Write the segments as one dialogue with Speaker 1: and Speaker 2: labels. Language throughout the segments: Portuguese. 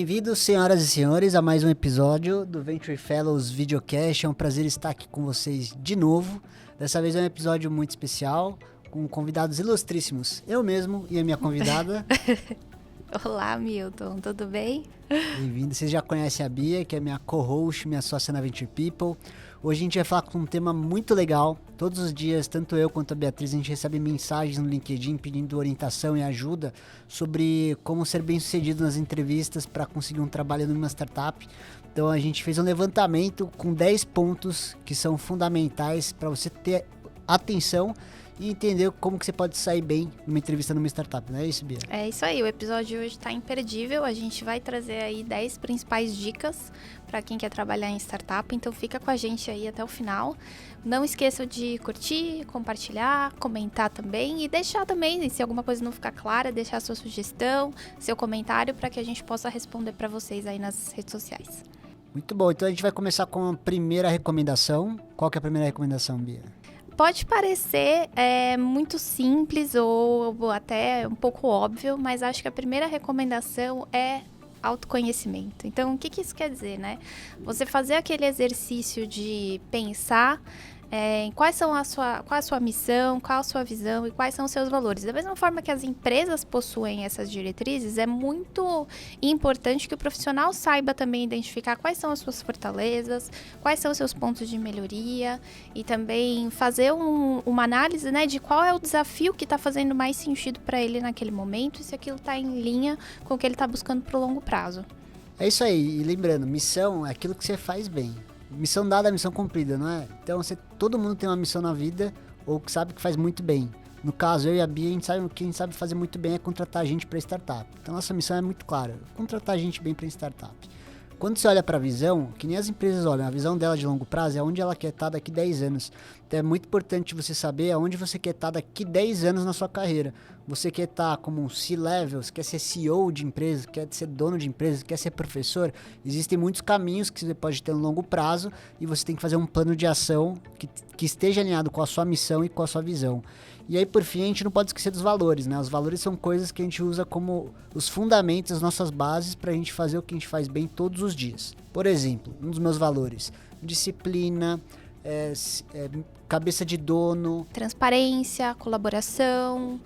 Speaker 1: Bem-vindos, senhoras e senhores, a mais um episódio do Venture Fellows Videocast. É um prazer estar aqui com vocês de novo. Dessa vez é um episódio muito especial, com convidados ilustríssimos. Eu mesmo e a minha convidada.
Speaker 2: Olá, Milton, tudo bem?
Speaker 1: Bem-vindo. Vocês já conhecem a Bia, que é minha co-host, minha sócia na Venture People. Hoje a gente vai falar com um tema muito legal. Todos os dias, tanto eu quanto a Beatriz, a gente recebe mensagens no LinkedIn pedindo orientação e ajuda sobre como ser bem-sucedido nas entrevistas para conseguir um trabalho numa startup. Então a gente fez um levantamento com 10 pontos que são fundamentais para você ter atenção e entender como que você pode sair bem numa entrevista numa startup, não é isso, Bia?
Speaker 2: É isso aí, o episódio de hoje está imperdível. A gente vai trazer aí 10 principais dicas para quem quer trabalhar em startup, então fica com a gente aí até o final. Não esqueça de curtir, compartilhar, comentar também e deixar também, se alguma coisa não ficar clara, deixar sua sugestão, seu comentário para que a gente possa responder para vocês aí nas redes sociais.
Speaker 1: Muito bom, então a gente vai começar com a primeira recomendação. Qual que é a primeira recomendação, Bia?
Speaker 2: Pode parecer muito simples ou até um pouco óbvio, mas acho que a primeira recomendação é autoconhecimento. Então, o que isso quer dizer, né? Você fazer aquele exercício de pensar em qual é a sua missão, qual a sua visão e quais são os seus valores. Da mesma forma que as empresas possuem essas diretrizes, é muito importante que o profissional saiba também identificar quais são as suas fortalezas, quais são os seus pontos de melhoria e também fazer uma análise, né, de qual é o desafio que está fazendo mais sentido para ele naquele momento e se aquilo está em linha com o que ele está buscando para o longo prazo.
Speaker 1: É isso aí, e lembrando, missão é aquilo que você faz bem. Missão dada, missão cumprida, não é? Então, todo mundo tem uma missão na vida ou que sabe que faz muito bem. No caso, eu e a Bia, o que a gente sabe fazer muito bem é contratar gente para startup. Então, nossa missão é muito clara, contratar gente bem para startup. Quando você olha para a visão, que nem as empresas olham, a visão dela de longo prazo é onde ela quer estar daqui 10 anos. Então é muito importante você saber aonde você quer estar daqui 10 anos na sua carreira. Você quer estar como um C-level, você quer ser CEO de empresa, quer ser dono de empresa, quer ser professor. Existem muitos caminhos que você pode ter no longo prazo e você tem que fazer um plano de ação que esteja alinhado com a sua missão e com a sua visão. E aí, por fim, a gente não pode esquecer dos valores, né? Os valores são coisas que a gente usa como os fundamentos, as nossas bases para a gente fazer o que a gente faz bem todos os dias. Por exemplo, um dos meus valores, disciplina, cabeça de dono.
Speaker 2: Transparência, colaboração,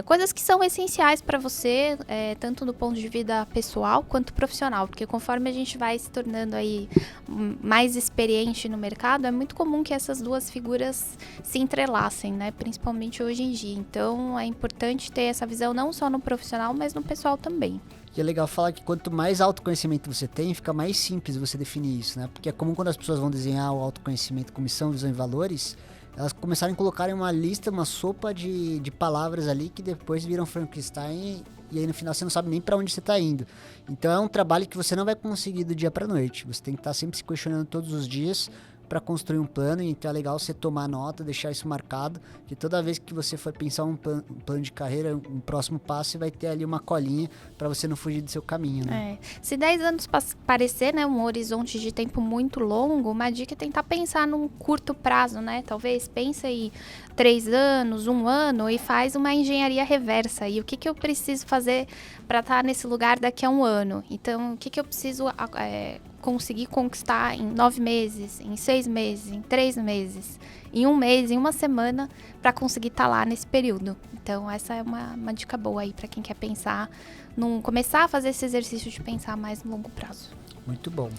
Speaker 2: coisas que são essenciais para você, tanto do ponto de vista pessoal quanto profissional, porque conforme a gente vai se tornando aí mais experiente no mercado, é muito comum que essas duas figuras se entrelacem, né? Principalmente hoje em dia. Então, é importante ter essa visão não só no profissional, mas no pessoal também.
Speaker 1: E é legal falar que quanto mais autoconhecimento você tem, fica mais simples você definir isso, né? Porque é comum quando as pessoas vão desenhar o autoconhecimento com missão, visão e valores, elas começarem a colocar em uma lista, uma sopa de palavras ali que depois viram Frankenstein e aí no final você não sabe nem para onde você está indo. Então é um trabalho que você não vai conseguir do dia para noite. Você tem que estar sempre se questionando todos os dias para construir um plano, então é legal você tomar nota, deixar isso marcado, que toda vez que você for pensar um plano de carreira, um próximo passo, você vai ter ali uma colinha para você não fugir do seu caminho, né?
Speaker 2: Se 10 anos parecer, né, um horizonte de tempo muito longo, uma dica é tentar pensar num curto prazo, né? Talvez pense aí 3 anos, 1 ano e faz uma engenharia reversa. E o que eu preciso fazer para estar nesse lugar daqui a 1 ano? Então, o que eu preciso conseguir conquistar em 9 meses, em 6 meses, em 3 meses, em 1 mês, em 1 semana, para conseguir estar lá nesse período. Então, essa é uma dica boa aí para quem quer pensar, começar a fazer esse exercício de pensar mais no longo prazo.
Speaker 1: Muito bom.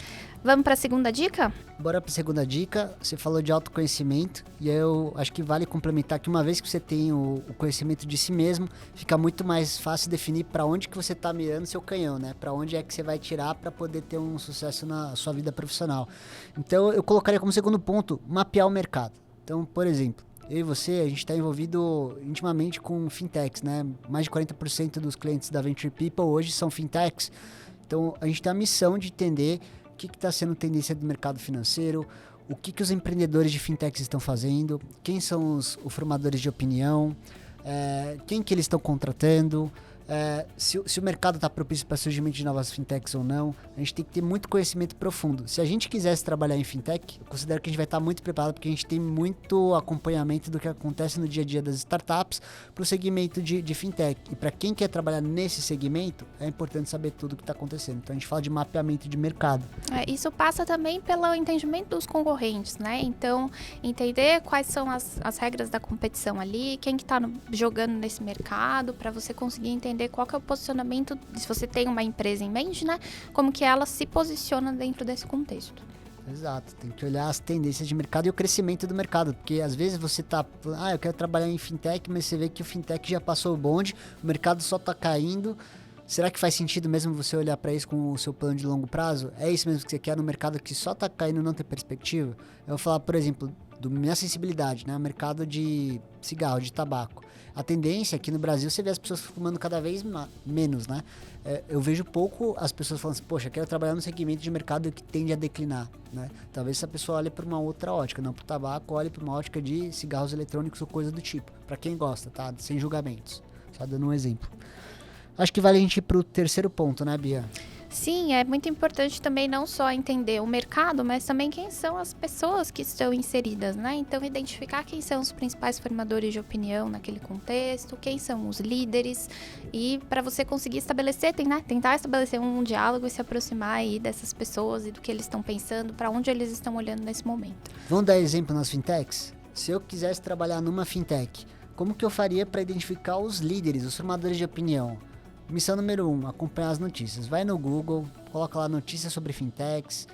Speaker 2: Vamos para a segunda dica?
Speaker 1: Bora para a segunda dica. Você falou de autoconhecimento e eu acho que vale complementar que uma vez que você tem o conhecimento de si mesmo, fica muito mais fácil definir para onde que você está mirando seu canhão, né? Para onde é que você vai tirar para poder ter um sucesso na sua vida profissional. Então eu colocaria como segundo ponto, mapear o mercado. Então, por exemplo, eu e você, a gente está envolvido intimamente com fintechs, né? Mais de 40% dos clientes da Venture People hoje são fintechs. Então, a gente tem a missão de entender o que está sendo tendência do mercado financeiro, o que os empreendedores de fintechs estão fazendo, quem são os formadores de opinião, quem que eles estão contratando, se o mercado está propício para surgimento de novas fintechs ou não. A gente tem que ter muito conhecimento profundo. Se a gente quisesse trabalhar em fintech, eu considero que a gente vai estar muito preparado, porque a gente tem muito acompanhamento do que acontece no dia a dia das startups para o segmento de fintech. E para quem quer trabalhar nesse segmento, é importante saber tudo o que está acontecendo. Então a gente fala de mapeamento de mercado.
Speaker 2: Isso passa também pelo entendimento dos concorrentes, né? Então, entender quais são as regras da competição ali, quem que está jogando nesse mercado, para você conseguir entender qual que é o posicionamento, se você tem uma empresa em mente, né? Como que ela se posiciona dentro desse contexto.
Speaker 1: Exato, tem que olhar as tendências de mercado e o crescimento do mercado, porque às vezes você tá, eu quero trabalhar em fintech, mas você vê que o fintech já passou o bonde, o mercado só tá caindo. Será que faz sentido mesmo você olhar para isso com o seu plano de longo prazo? É isso mesmo que você quer no mercado que só tá caindo e não tem perspectiva? Eu vou falar, por exemplo, da minha sensibilidade, né? O mercado de cigarro, de tabaco. A tendência aqui no Brasil, você vê as pessoas fumando cada vez menos, né? Eu vejo pouco as pessoas falando assim, poxa, quero trabalhar no segmento de mercado que tende a declinar, né? Talvez essa pessoa olhe para uma outra ótica, não para o tabaco, olhe para uma ótica de cigarros eletrônicos ou coisa do tipo. Para quem gosta, tá? Sem julgamentos. Só dando um exemplo. Acho que vale a gente ir para o terceiro ponto, né, Bia?
Speaker 2: Sim, é muito importante também não só entender o mercado, mas também quem são as pessoas que estão inseridas, né? Então, identificar quem são os principais formadores de opinião naquele contexto, quem são os líderes, e para você conseguir estabelecer, tentar estabelecer um diálogo e se aproximar aí dessas pessoas e do que eles estão pensando, para onde eles estão olhando nesse momento.
Speaker 1: Vamos dar exemplo nas fintechs? Se eu quisesse trabalhar numa fintech, como que eu faria para identificar os líderes, os formadores de opinião? Missão número 1, acompanhar as notícias. Vai no Google, coloca lá notícias sobre fintechs,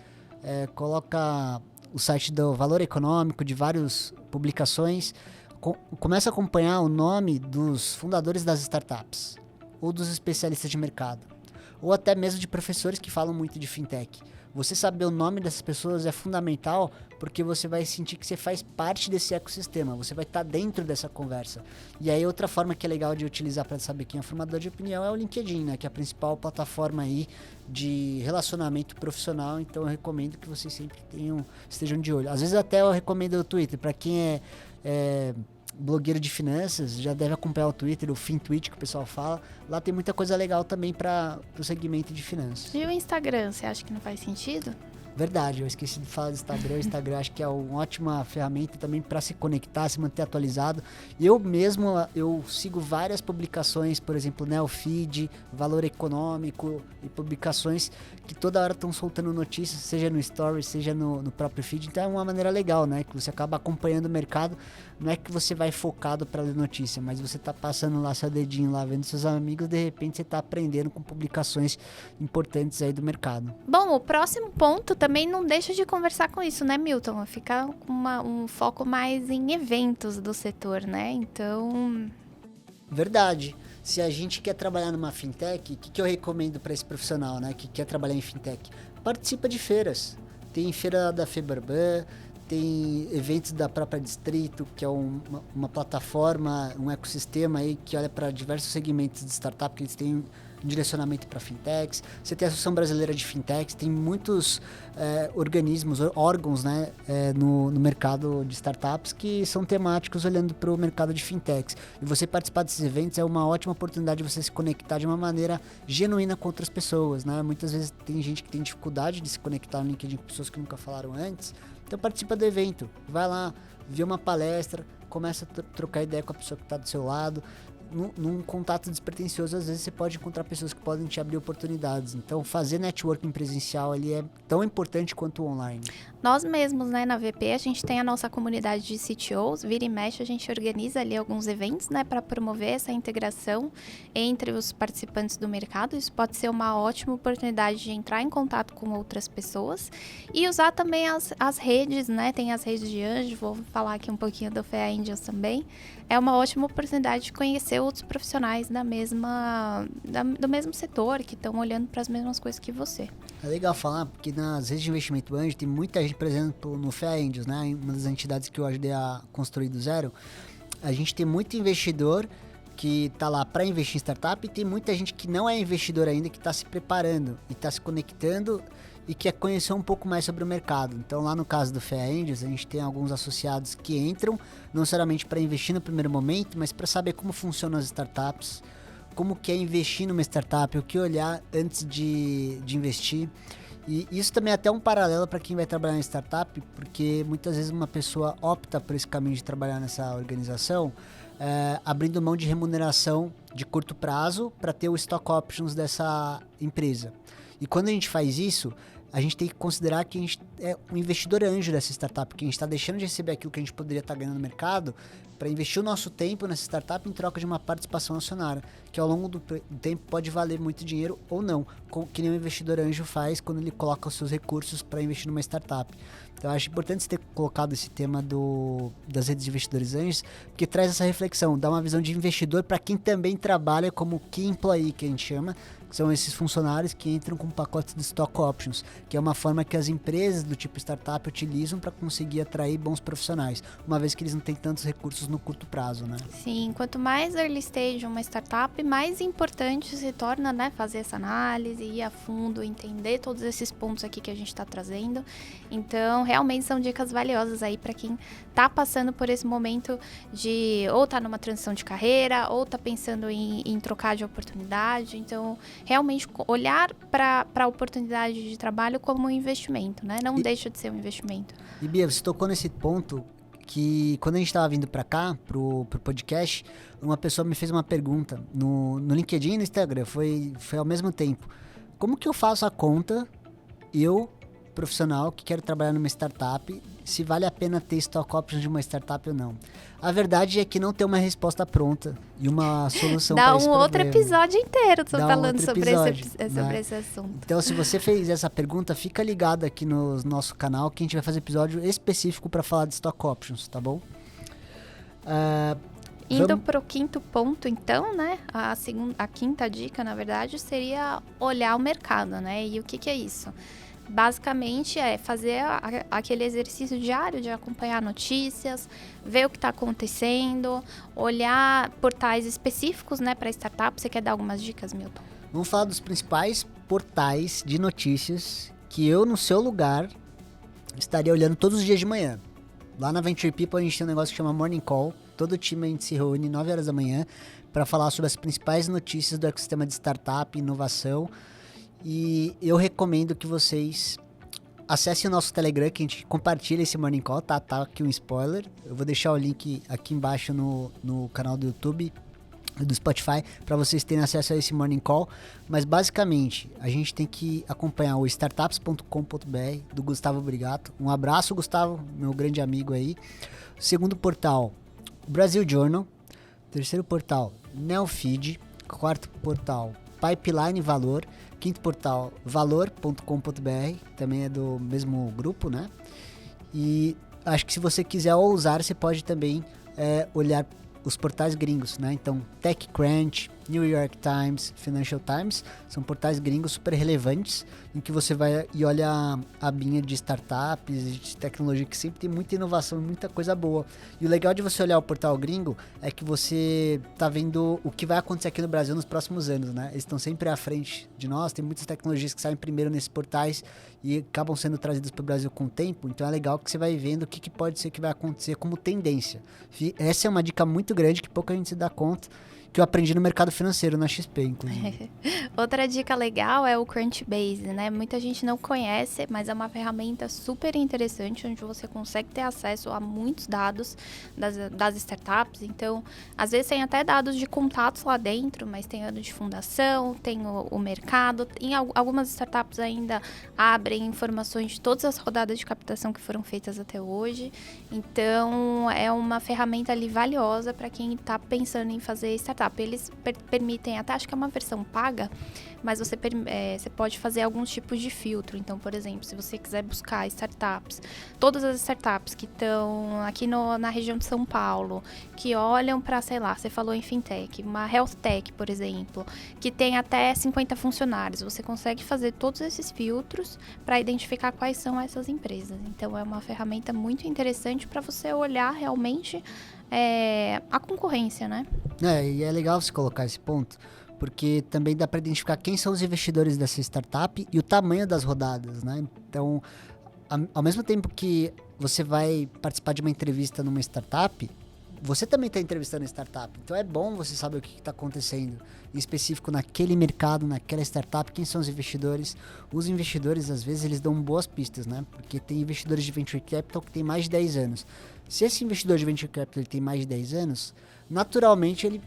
Speaker 1: coloca o site do Valor Econômico, de várias publicações. Começa a acompanhar o nome dos fundadores das startups, ou dos especialistas de mercado, ou até mesmo de professores que falam muito de fintech. Você saber o nome dessas pessoas é fundamental, porque você vai sentir que você faz parte desse ecossistema, você vai estar dentro dessa conversa. E aí outra forma que é legal de utilizar para saber quem é formador de opinião é o LinkedIn, né, que é a principal plataforma aí de relacionamento profissional. Então eu recomendo que vocês sempre estejam de olho. Às vezes até eu recomendo o Twitter, para quem é blogueiro de finanças, já deve acompanhar o Twitter, o FinTwitch que o pessoal fala. Lá tem muita coisa legal também para o segmento de finanças.
Speaker 2: E o Instagram, você acha que não faz sentido?
Speaker 1: Verdade, eu esqueci de falar do Instagram. O Instagram acho que é uma ótima ferramenta também para se conectar, se manter atualizado. Eu sigo várias publicações, por exemplo, Neofeed, Valor Econômico e publicações que toda hora estão soltando notícias, seja no Stories, seja no próprio feed. Então é uma maneira legal, né? Que você acaba acompanhando o mercado. Não é que você vai focado para ler notícia, mas você tá passando lá seu dedinho lá, vendo seus amigos, de repente você tá aprendendo com publicações importantes aí do mercado.
Speaker 2: Bom, o próximo ponto também não deixa de conversar com isso, né, Milton? Fica com um foco mais em eventos do setor, né? Então...
Speaker 1: Verdade. Se a gente quer trabalhar numa fintech, o que eu recomendo para esse profissional, né, que quer trabalhar em fintech? Participa de feiras. Tem feira da Febraban, tem eventos da própria Distrito, que é uma plataforma, um ecossistema aí que olha para diversos segmentos de startup, que eles têm um direcionamento para fintechs. Você tem a Associação Brasileira de Fintechs, tem muitos organismos, órgãos, né, no mercado de startups que são temáticos olhando para o mercado de fintechs. E você participar desses eventos é uma ótima oportunidade de você se conectar de uma maneira genuína com outras pessoas, né? Muitas vezes tem gente que tem dificuldade de se conectar no LinkedIn com pessoas que nunca falaram antes. Então participa do evento, vai lá, vê uma palestra, começa a trocar ideia com a pessoa que está do seu lado. Num contato despretensioso, às vezes você pode encontrar pessoas que podem te abrir oportunidades. Então fazer networking presencial ali é tão importante quanto o online.
Speaker 2: Nós mesmos, né, na VP, a gente tem a nossa comunidade de CTOs, vira e mexe, a gente organiza ali alguns eventos, né, para promover essa integração entre os participantes do mercado. Isso pode ser uma ótima oportunidade de entrar em contato com outras pessoas e usar também as redes, né, tem as redes de anjo, vou falar aqui um pouquinho do FEA Angels também. É uma ótima oportunidade de conhecer outros profissionais do mesmo setor, que estão olhando para as mesmas coisas que você.
Speaker 1: É legal falar, porque nas redes de investimento anjo tem muita gente, por exemplo, no FEA Angels, né, uma das entidades que eu ajudei a construir do zero. A gente tem muito investidor que está lá para investir em startup e tem muita gente que não é investidor ainda, que está se preparando e está se conectando e quer conhecer um pouco mais sobre o mercado. Então, lá no caso do FEA Angels, a gente tem alguns associados que entram, não necessariamente para investir no primeiro momento, mas para saber como funcionam as startups, como que é investir numa startup, o que olhar antes de investir. E isso também é até um paralelo para quem vai trabalhar em startup, porque muitas vezes uma pessoa opta por esse caminho de trabalhar nessa organização, abrindo mão de remuneração de curto prazo para ter o stock options dessa empresa. E quando a gente faz isso, a gente tem que considerar que a gente é um investidor anjo dessa startup, que a gente está deixando de receber aquilo que a gente poderia estar ganhando no mercado para investir o nosso tempo nessa startup em troca de uma participação acionária, que ao longo do tempo pode valer muito dinheiro ou não, que nem o investidor anjo faz quando ele coloca os seus recursos para investir numa startup. Então eu acho importante você ter colocado esse tema das redes de investidores anjos, porque traz essa reflexão, dá uma visão de investidor para quem também trabalha como key employee, que a gente chama, que são esses funcionários que entram com pacotes de stock options, que é uma forma que as empresas do tipo startup utilizam para conseguir atrair bons profissionais, uma vez que eles não têm tantos recursos no curto prazo, né?
Speaker 2: Sim, quanto mais early stage uma startup, mais importante se torna, né, fazer essa análise, ir a fundo, entender todos esses pontos aqui que a gente está trazendo. Então, realmente são dicas valiosas aí para quem está passando por esse momento de ou tá numa transição de carreira, ou tá pensando em trocar de oportunidade. Então, realmente olhar para a oportunidade de trabalho como um investimento, né? Não deixa de ser um investimento.
Speaker 1: E Bia, você tocou nesse ponto que quando a gente estava vindo para cá, pro podcast, uma pessoa me fez uma pergunta no LinkedIn e no Instagram, foi ao mesmo tempo. Como que eu faço a conta, profissional que quero trabalhar numa startup, se vale a pena ter stock options de uma startup ou não? A verdade é que não tem uma resposta pronta e uma solução para esse problema.
Speaker 2: Dá um outro episódio inteiro falando sobre
Speaker 1: né?
Speaker 2: esse assunto.
Speaker 1: Então, se você fez essa pergunta, fica ligado aqui no nosso canal que a gente vai fazer episódio específico para falar de stock options, tá bom?
Speaker 2: Indo para o quinto ponto, então, né? A quinta dica, na verdade, seria olhar o mercado, né? E o que é isso? Basicamente é fazer aquele exercício diário de acompanhar notícias, ver o que está acontecendo, olhar portais específicos, né, para startup. Você quer dar algumas dicas, Milton?
Speaker 1: Vamos falar dos principais portais de notícias que eu, no seu lugar, estaria olhando todos os dias de manhã. Lá na Venture People a gente tem um negócio que chama Morning Call. Todo o time a gente se reúne 9 horas da manhã para falar sobre as principais notícias do ecossistema de startup, inovação. E eu recomendo que vocês acessem o nosso Telegram, que a gente compartilha esse Morning Call, tá aqui um spoiler. Eu vou deixar o link aqui embaixo no canal do YouTube, do Spotify, para vocês terem acesso a esse Morning Call. Mas basicamente, a gente tem que acompanhar o startups.com.br do Gustavo Brigato. Um abraço, Gustavo, meu grande amigo aí. Segundo portal, Brasil Journal. Terceiro portal, Neofeed. Quarto portal, Pipeline Valor. Quinto portal, valor.com.br, também é do mesmo grupo, né? E acho que se você quiser ousar, você pode também olhar os portais gringos, né? Então, TechCrunch, New York Times, Financial Times, são portais gringos super relevantes, em que você vai e olha a abinha de startups, de tecnologia, que sempre tem muita inovação e muita coisa boa. E o legal de você olhar o portal gringo é que você tá vendo o que vai acontecer aqui no Brasil nos próximos anos, né? Eles estão sempre à frente de nós, tem muitas tecnologias que saem primeiro nesses portais e acabam sendo trazidas para o Brasil com o tempo, então é legal que você vai vendo o que pode ser que vai acontecer como tendência. Essa é uma dica muito grande que pouca gente se dá conta, que eu aprendi no mercado financeiro, na XP, inclusive.
Speaker 2: Outra dica legal é o Crunchbase, né? Muita gente não conhece, mas é uma ferramenta super interessante, onde você consegue ter acesso a muitos dados das startups. Então, às vezes tem até dados de contatos lá dentro, mas tem ano de fundação, tem o mercado. Em algumas startups ainda abrem informações de todas as rodadas de captação que foram feitas até hoje. Então, é uma ferramenta ali valiosa para quem está pensando em fazer startup. Eles permitem, até acho que é uma versão paga, mas você pode fazer alguns tipos de filtro. Então, por exemplo, se você quiser buscar startups, todas as startups que estão aqui na região de São Paulo, que olham para, sei lá, você falou em fintech, uma health tech, por exemplo, que tem até 50 funcionários, você consegue fazer todos esses filtros para identificar quais são essas empresas. Então, é uma ferramenta muito interessante para você olhar realmente a concorrência, né?
Speaker 1: E é legal você colocar esse ponto, porque também dá para identificar quem são os investidores dessa startup e o tamanho das rodadas, né? Então, ao mesmo tempo que você vai participar de uma entrevista numa startup, você também está entrevistando a startup. Então é bom você saber o que está acontecendo em específico naquele mercado, naquela startup, quem são os investidores. Os investidores, às vezes, eles dão boas pistas, né? Porque tem investidores de Venture Capital que tem mais de 10 anos. Se esse investidor de Venture Capital ele tem mais de 10 anos, naturalmente ele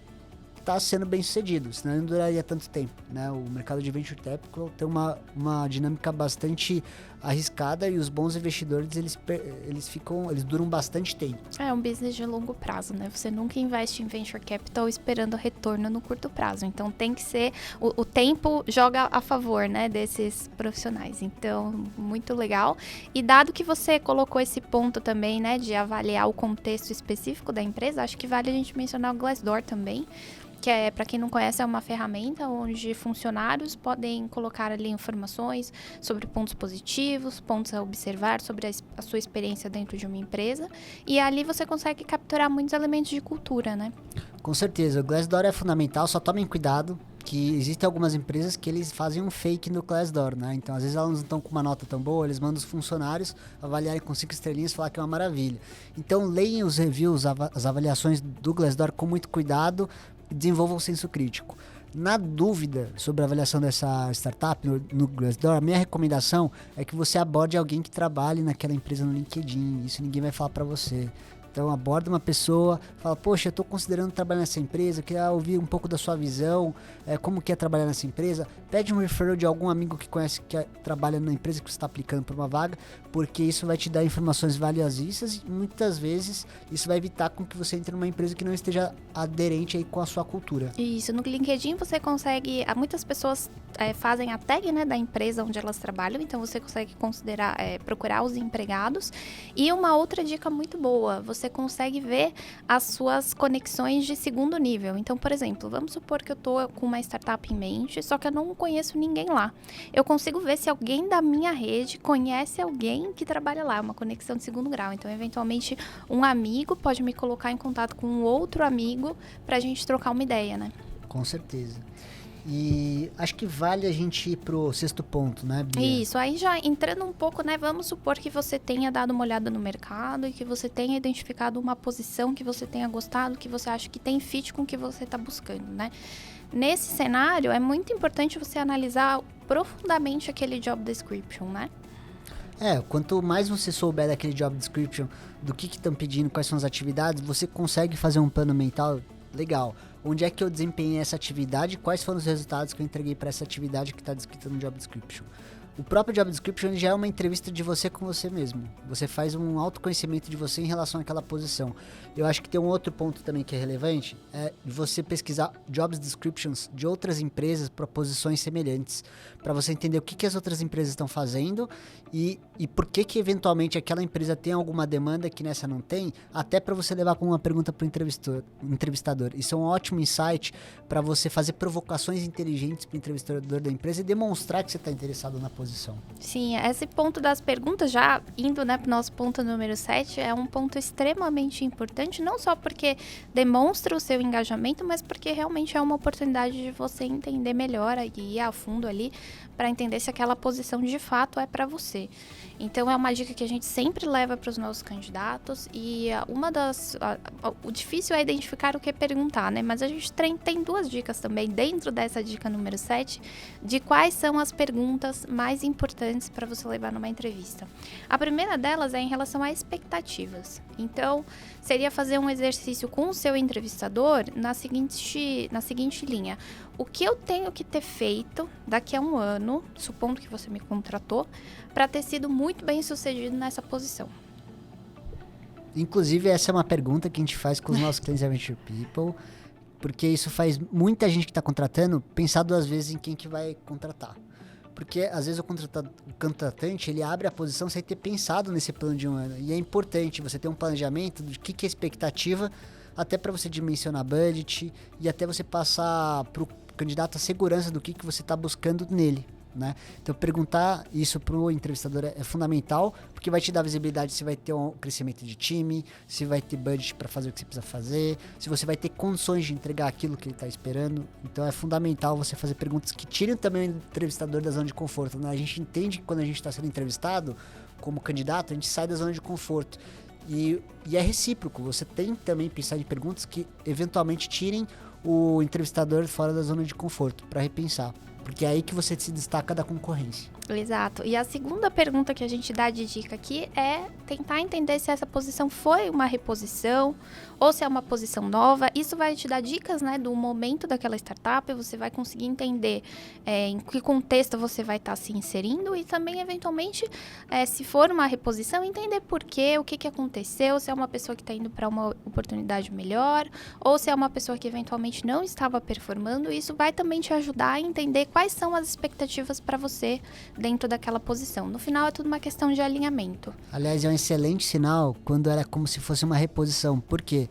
Speaker 1: está sendo bem sucedido, senão não duraria tanto tempo, né? O mercado de Venture Capital tem uma dinâmica bastante arriscada e os bons investidores, eles duram bastante tempo.
Speaker 2: É um business de longo prazo, né? Você nunca investe em Venture Capital esperando retorno no curto prazo. Então, tem que ser... O tempo joga a favor, né, desses profissionais. Então, muito legal. E dado que você colocou esse ponto também, né, de avaliar o contexto específico da empresa, acho que vale a gente mencionar o Glassdoor também, que é, para quem não conhece, é uma ferramenta onde funcionários podem colocar ali informações sobre pontos positivos, pontos a observar sobre a sua experiência dentro de uma empresa, e ali você consegue capturar muitos elementos de cultura, né?
Speaker 1: Com certeza, o Glassdoor é fundamental, só tomem cuidado que existem algumas empresas que eles fazem um fake no Glassdoor, né? Então, às vezes elas não estão com uma nota tão boa, eles mandam os funcionários avaliarem com 5 estrelinhas e falar que é uma maravilha. Então, leiam os reviews, as avaliações do Glassdoor com muito cuidado, desenvolva um senso crítico. Na dúvida sobre a avaliação dessa startup no Glassdoor, a minha recomendação é que você aborde alguém que trabalhe naquela empresa no LinkedIn. Isso ninguém vai falar para você. Então aborda uma pessoa, fala, poxa, eu estou considerando trabalhar nessa empresa, eu queria ouvir um pouco da sua visão, como que é trabalhar nessa empresa. Pede um referral de algum amigo que conhece, trabalha na empresa que você está aplicando para uma vaga, porque isso vai te dar informações valiosíssimas e muitas vezes isso vai evitar com que você entre numa empresa que não esteja aderente aí com a sua cultura.
Speaker 2: Isso, no LinkedIn você consegue, muitas pessoas fazem a tag, né, da empresa onde elas trabalham, então você consegue considerar, procurar os empregados. E uma outra dica muito boa, você consegue ver as suas conexões de segundo nível. Então, por exemplo, vamos supor que eu estou com uma startup em mente, só que eu não conheço ninguém lá. Eu consigo ver se alguém da minha rede conhece alguém que trabalha lá, uma conexão de segundo grau. Então, eventualmente, um amigo pode me colocar em contato com um outro amigo para a gente trocar uma ideia, né?
Speaker 1: Com certeza. E acho que vale a gente ir pro sexto ponto, né, Bia?
Speaker 2: Isso, aí já entrando um pouco, né, vamos supor que você tenha dado uma olhada no mercado e que você tenha identificado uma posição que você tenha gostado, que você acha que tem fit com o que você está buscando, né? Nesse cenário, é muito importante você analisar profundamente aquele job description, né?
Speaker 1: Quanto mais você souber daquele job description, do que estão pedindo, quais são as atividades, você consegue fazer um plano mental legal. Onde é que eu desempenhei essa atividade? Quais foram os resultados que eu entreguei para essa atividade que está descrita no job description? O próprio job description já é uma entrevista de você com você mesmo. Você faz um autoconhecimento de você em relação àquela posição. Eu acho que tem um outro ponto também que é relevante, é você pesquisar job descriptions de outras empresas para posições semelhantes, para você entender o que as outras empresas estão fazendo e por que eventualmente aquela empresa tem alguma demanda que nessa não tem, até para você levar com uma pergunta para o entrevistador. Isso é um ótimo insight para você fazer provocações inteligentes para o entrevistador da empresa e demonstrar que você está interessado na posição.
Speaker 2: Sim, esse ponto das perguntas, já indo, né, para o nosso ponto número 7, é um ponto extremamente importante, não só porque demonstra o seu engajamento, mas porque realmente é uma oportunidade de você entender melhor e ir a fundo ali para entender se aquela posição de fato é para você. Então, é uma dica que a gente sempre leva para os nossos candidatos e o difícil é identificar o que perguntar, né? Mas a gente tem duas dicas também dentro dessa dica número 7, de quais são as perguntas mais importantes para você levar numa entrevista. A primeira delas é em relação a expectativas. Então, seria fazer um exercício com o seu entrevistador na seguinte linha. O que eu tenho que ter feito daqui a um ano, supondo que você me contratou, para ter sido muito bem sucedido nessa posição?
Speaker 1: Inclusive, essa é uma pergunta que a gente faz com os nossos clientes da Venture People, porque isso faz muita gente que está contratando pensar duas vezes em quem que vai contratar. Porque, às vezes, o contratante, ele abre a posição sem ter pensado nesse plano de um ano. E é importante você ter um planejamento do que é a expectativa, até para você dimensionar budget e até você passar para o candidato a segurança do que você está buscando nele, né? Então, perguntar isso para o entrevistador é fundamental, porque vai te dar visibilidade se vai ter um crescimento de time, se vai ter budget para fazer o que você precisa fazer, se você vai ter condições de entregar aquilo que ele está esperando. Então, é fundamental você fazer perguntas que tirem também o entrevistador da zona de conforto, né? A gente entende que quando a gente está sendo entrevistado como candidato, a gente sai da zona de conforto. E é recíproco, você tem que também pensar em perguntas que eventualmente tirem o entrevistador fora da zona de conforto, para repensar. Porque é aí que você se destaca da concorrência.
Speaker 2: Exato. E a segunda pergunta que a gente dá de dica aqui é tentar entender se essa posição foi uma reposição ou se é uma posição nova. Isso vai te dar dicas, né, do momento daquela startup. Você vai conseguir entender em que contexto você vai estar se inserindo e também, eventualmente, se for uma reposição, entender por quê, o que aconteceu, se é uma pessoa que está indo para uma oportunidade melhor ou se é uma pessoa que, eventualmente, não estava performando. Isso vai também te ajudar a entender quais são as expectativas para você dentro daquela posição. No final, é tudo uma questão de alinhamento.
Speaker 1: Aliás, é um excelente sinal quando era como se fosse uma reposição. Por quê?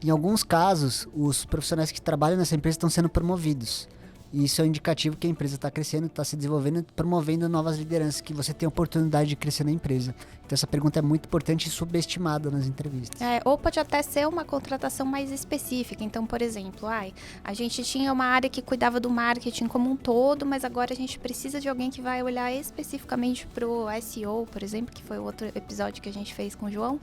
Speaker 1: Em alguns casos, os profissionais que trabalham nessa empresa estão sendo promovidos. E isso é um indicativo que a empresa está crescendo, está se desenvolvendo e promovendo novas lideranças, que você tem a oportunidade de crescer na empresa. Então essa pergunta é muito importante e subestimada nas entrevistas.
Speaker 2: Ou pode até ser uma contratação mais específica. Então, por exemplo, a gente tinha uma área que cuidava do marketing como um todo, mas agora a gente precisa de alguém que vai olhar especificamente para o SEO, por exemplo, que foi o outro episódio que a gente fez com o João.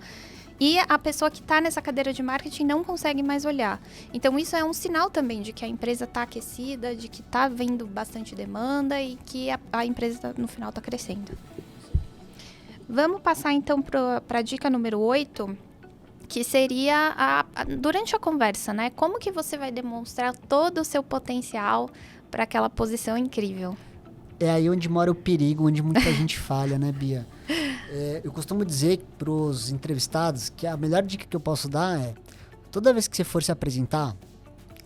Speaker 2: E a pessoa que está nessa cadeira de marketing não consegue mais olhar. Então, isso é um sinal também de que a empresa está aquecida, de que está vendo bastante demanda e que a empresa, no final, está crescendo. Vamos passar, então, para a dica número 8, que seria durante a conversa, né? Como que você vai demonstrar todo o seu potencial para aquela posição incrível?
Speaker 1: É aí onde mora o perigo, onde muita gente falha, né, Bia? Eu costumo dizer para os entrevistados que a melhor dica que eu posso dar é: toda vez que você for se apresentar,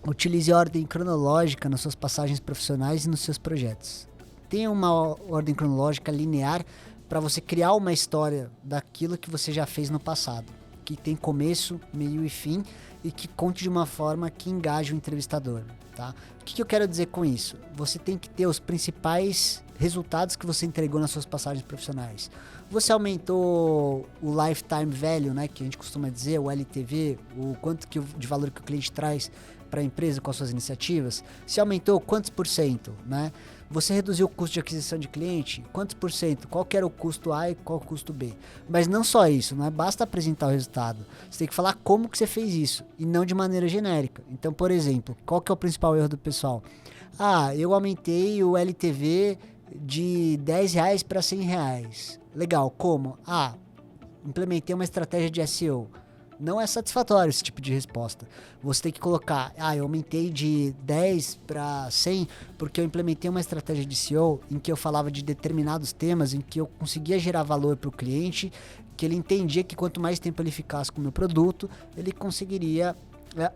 Speaker 1: utilize a ordem cronológica nas suas passagens profissionais e nos seus projetos. Tenha uma ordem cronológica linear para você criar uma história daquilo que você já fez no passado, que tem começo, meio e fim e que conte de uma forma que engaje o entrevistador. Tá? O que eu quero dizer com isso? Você tem que ter os principais resultados que você entregou nas suas passagens profissionais. Você aumentou o lifetime value, né, que a gente costuma dizer, o LTV, o quanto de valor que o cliente traz para a empresa com as suas iniciativas. Se aumentou, quantos por cento? Né? Você reduziu o custo de aquisição de cliente? Quantos por cento? Qual que era o custo A e qual o custo B? Mas não só isso, não é basta apresentar o resultado. Você tem que falar como que você fez isso e não de maneira genérica. Então, por exemplo, qual que é o principal erro do pessoal? Eu aumentei o LTV de R$10 para R$100. Legal, como? Implementei uma estratégia de SEO. Não é satisfatório esse tipo de resposta. Você tem que colocar, eu aumentei de 10 para 100 porque eu implementei uma estratégia de SEO em que eu falava de determinados temas, em que eu conseguia gerar valor para o cliente, que ele entendia que quanto mais tempo ele ficasse com o meu produto, ele conseguiria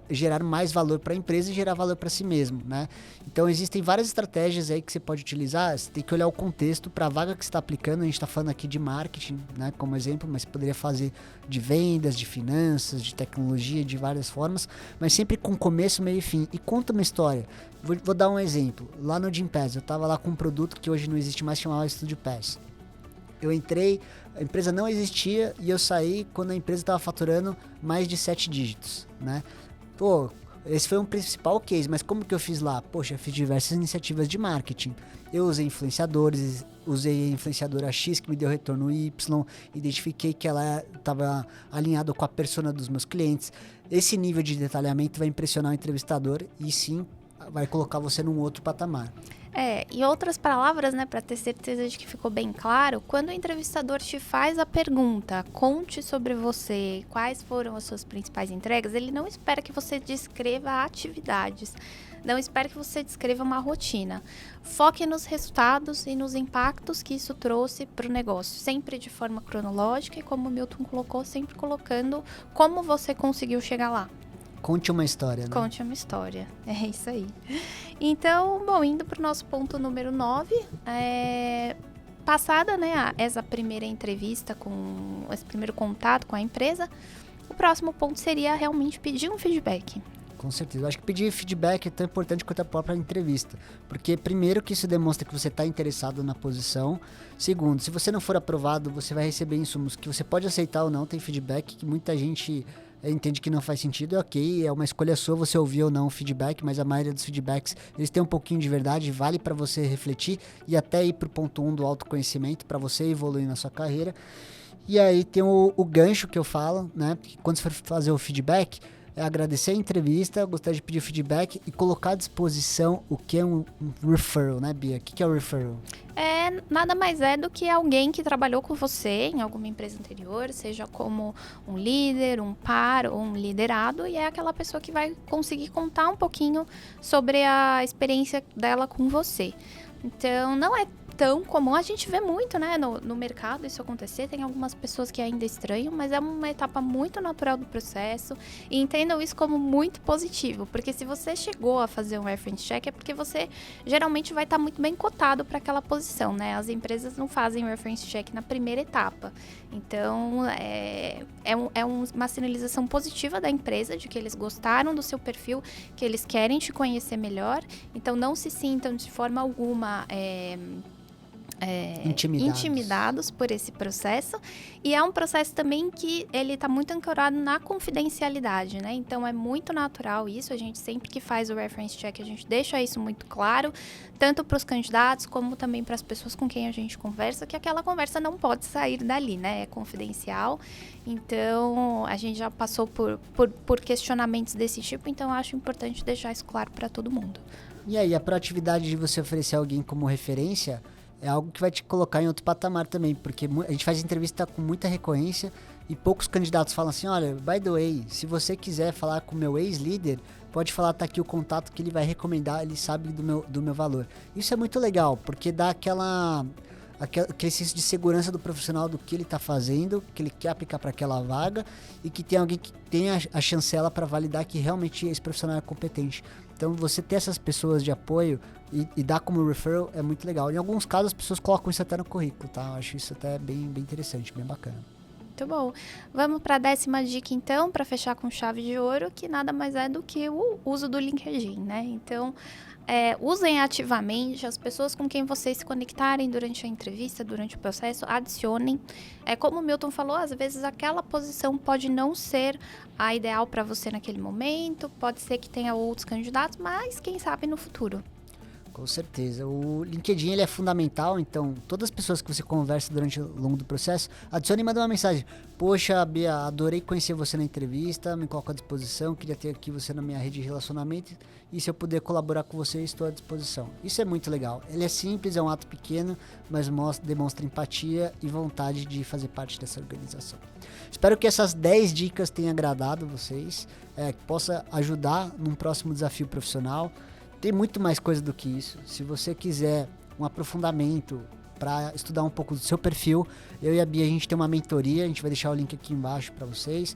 Speaker 1: gerar mais valor para a empresa e gerar valor para si mesmo, né? Então existem várias estratégias aí que você pode utilizar. Você tem que olhar o contexto para a vaga que você está aplicando. A gente está falando aqui de marketing, né, como exemplo, mas você poderia fazer de vendas, de finanças, de tecnologia, de várias formas, mas sempre com começo, meio e fim. E conta uma história. Vou dar um exemplo. Lá no Gympass, eu estava lá com um produto que hoje não existe mais, chamado Studio Pass. Eu entrei, a empresa não existia e eu saí quando a empresa estava faturando mais de 7 dígitos, né? Esse foi um principal case, mas como que eu fiz lá? Poxa, eu fiz diversas iniciativas de marketing. Eu usei influenciadores, usei a influenciadora X que me deu retorno Y, identifiquei que ela estava alinhada com a persona dos meus clientes. Esse nível de detalhamento vai impressionar o entrevistador e sim, vai colocar você num outro patamar.
Speaker 2: Em outras palavras, né, para ter certeza de que ficou bem claro, quando o entrevistador te faz a pergunta, conte sobre você, quais foram as suas principais entregas, ele não espera que você descreva atividades, não espera que você descreva uma rotina. Foque nos resultados e nos impactos que isso trouxe para o negócio, sempre de forma cronológica e, como o Milton colocou, sempre colocando como você conseguiu chegar lá.
Speaker 1: Conte uma história, né?
Speaker 2: Conte uma história, é isso aí. Então, indo para o nosso ponto número 9, passada, né, essa primeira entrevista, esse primeiro contato com a empresa, o próximo ponto seria realmente pedir um feedback.
Speaker 1: Com certeza. Eu acho que pedir feedback é tão importante quanto a própria entrevista. Porque, primeiro, que isso demonstra que você está interessado na posição. Segundo, se você não for aprovado, você vai receber insumos que você pode aceitar ou não. Tem feedback que muita gente entende que não faz sentido. É ok, é uma escolha sua você ouvir ou não o feedback, mas a maioria dos feedbacks, eles têm um pouquinho de verdade, vale para você refletir e até ir para o ponto 1 do autoconhecimento, para você evoluir na sua carreira. E aí tem o gancho que eu falo, né? Porque quando você for fazer o feedback, é agradecer a entrevista, gostaria de pedir feedback e colocar à disposição o que é um referral, né, Bia? O que é o referral?
Speaker 2: Nada mais é do que alguém que trabalhou com você em alguma empresa anterior, seja como um líder, um par ou um liderado, e é aquela pessoa que vai conseguir contar um pouquinho sobre a experiência dela com você. Então, não é tão comum, a gente vê muito, né, no mercado isso acontecer, tem algumas pessoas que ainda estranham, mas é uma etapa muito natural do processo, e entendam isso como muito positivo, porque se você chegou a fazer um reference check, é porque você geralmente vai estar muito bem cotado para aquela posição, né, as empresas não fazem reference check na primeira etapa, então uma sinalização positiva da empresa, de que eles gostaram do seu perfil, que eles querem te conhecer melhor, então não se sintam de forma alguma intimidados por esse processo, e é um processo também que ele está muito ancorado na confidencialidade, né? Então é muito natural isso, a gente sempre que faz o reference check, a gente deixa isso muito claro, tanto para os candidatos como também para as pessoas com quem a gente conversa, que aquela conversa não pode sair dali, né? É confidencial, então a gente já passou por questionamentos desse tipo, então eu acho importante deixar isso claro para todo mundo.
Speaker 1: E aí, a proatividade de você oferecer alguém como referência é algo que vai te colocar em outro patamar também, porque a gente faz entrevista com muita recorrência e poucos candidatos falam assim, olha, by the way, se você quiser falar com o meu ex-líder, pode falar, tá aqui o contato que ele vai recomendar, ele sabe do meu valor. Isso é muito legal, porque dá aquele senso de segurança do profissional do que ele está fazendo, que ele quer aplicar para aquela vaga e que tem alguém que tem a chancela para validar que realmente esse profissional é competente. Então, você ter essas pessoas de apoio e dar como referral é muito legal. Em alguns casos, as pessoas colocam isso até no currículo, tá? Eu acho isso até bem interessante, bem bacana.
Speaker 2: Muito bom. Vamos para a 10ª dica, então, para fechar com chave de ouro, que nada mais é do que o uso do LinkedIn, né? Então, usem ativamente as pessoas com quem vocês se conectarem durante a entrevista, durante o processo, adicionem. Como o Milton falou, às vezes aquela posição pode não ser a ideal para você naquele momento, pode ser que tenha outros candidatos, mas quem sabe no futuro.
Speaker 1: Com certeza. O LinkedIn ele é fundamental, então todas as pessoas que você conversa durante o longo do processo, adicione e manda uma mensagem. Poxa, Bia, adorei conhecer você na entrevista, me coloco à disposição, queria ter aqui você na minha rede de relacionamento e se eu puder colaborar com você, estou à disposição. Isso é muito legal. Ele é simples, é um ato pequeno, mas demonstra empatia e vontade de fazer parte dessa organização. Espero que essas 10 dicas tenham agradado vocês, que possa ajudar num próximo desafio profissional. Tem muito mais coisa do que isso. Se você quiser um aprofundamento para estudar um pouco do seu perfil, eu e a Bia, a gente tem uma mentoria, a gente vai deixar o link aqui embaixo para vocês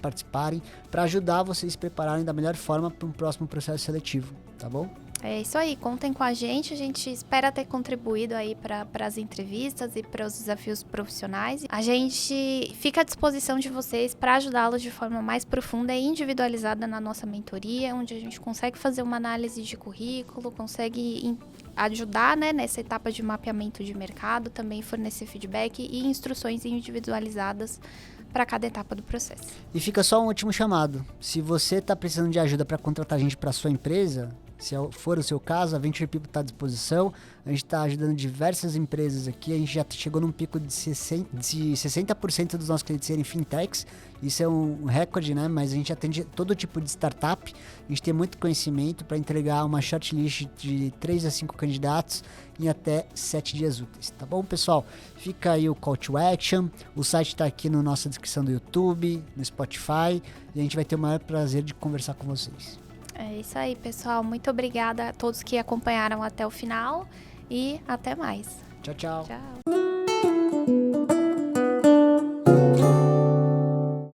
Speaker 1: participarem, para ajudar vocês a se prepararem da melhor forma para um próximo processo seletivo, tá bom?
Speaker 2: É isso aí, contem com a gente espera ter contribuído aí para as entrevistas e para os desafios profissionais. A gente fica à disposição de vocês para ajudá-los de forma mais profunda e individualizada na nossa mentoria, onde a gente consegue fazer uma análise de currículo, consegue ajudar, né, nessa etapa de mapeamento de mercado, também fornecer feedback e instruções individualizadas para cada etapa do processo.
Speaker 1: E fica só um último chamado. Se você está precisando de ajuda para contratar gente para sua empresa, se for o seu caso, a Venture People está à disposição. A gente está ajudando diversas empresas aqui. A gente já chegou num pico de 60% dos nossos clientes serem fintechs. Isso é um recorde, né? Mas a gente atende todo tipo de startup. A gente tem muito conhecimento para entregar uma shortlist de 3 a 5 candidatos em até 7 dias úteis. Tá bom, pessoal? Fica aí o call to action. O site está aqui na nossa descrição do YouTube, no Spotify. E a gente vai ter o maior prazer de conversar com vocês.
Speaker 2: É isso aí, pessoal. Muito obrigada a todos que acompanharam até o final e até mais.
Speaker 1: Tchau, tchau.
Speaker 2: Tchau.